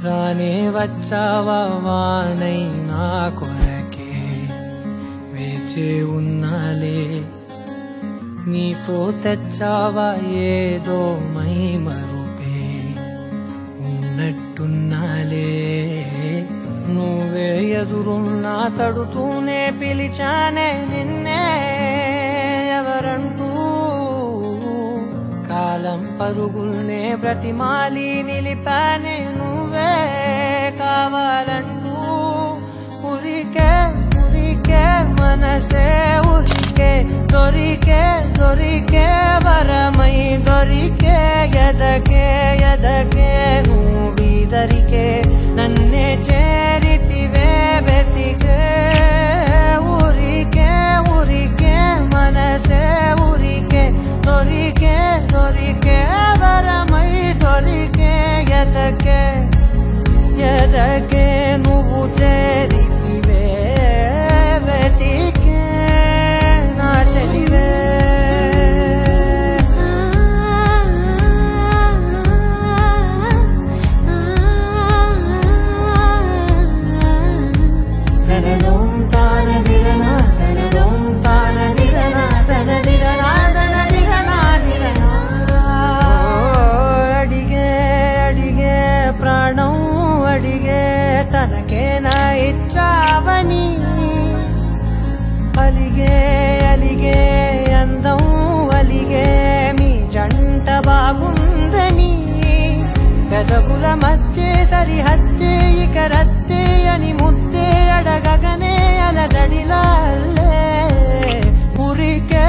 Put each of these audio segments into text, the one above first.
రానే వచ్చావా వానై నా కొరకే వేచి ఉన్నాలే నీతో తెచ్చావా ఏదో మై మరుపే ఉన్నట్టున్నాలే నువ్వే ఎదురున్నా తడుతూనే పిలిచానే నిన్నే ఎవరంటూ కాలం పరుగుల్నే బ్రతిమాలి నిలిపానే నువ్వే కావాలంటూ ఉరికే ఉరికే మనసే ఉరికే దొరికే దొరికే వరమై దొరికే ఎదకే ఎదకే నువ్వీదరికే నన్నే చేరితివే వెతికే ఉరికే ఉరికే మనసే ఉరికే దొరికే దొరికే వరమై దొరికే ఎదకే ఎదకే నువ్వు చేరితివే వెతికే నా చెలివే తనదోం తానదిరనా తనదోం తానదిరనా తనదిరనా తనదిరనా దిరనా అడిగే అడిగే ప్రాణం అడిగే తనకేనా ఇచ్చావని అలిగే అలిగే అందం అలిగే మీ జంట బాగుందని పెదవుల మధ్య సరిహద్దే ఇక రద్దే అని ముద్దే అడగగనే అలజడిలాల్లే ఉరికే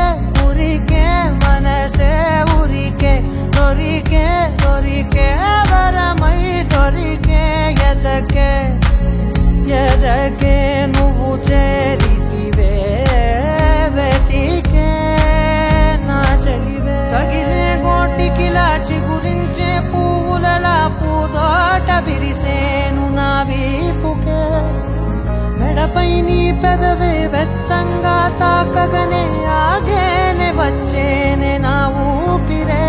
ఉరికే మనసే ఉరికే దొరికే దొరికే వరమై దొరికే ఎదకే ఎదకే నువ్వు చేరితివే వెతికే నా చెలివే తగిలే గోటికిలా చిగురించే పువ్వులలా పూదోట విరిసేను నా వీపుకే మెడపై నీ పెదవే వెచ్చంగా తాకగనే ఆగేనే వచ్చేనే నా ఊపిరే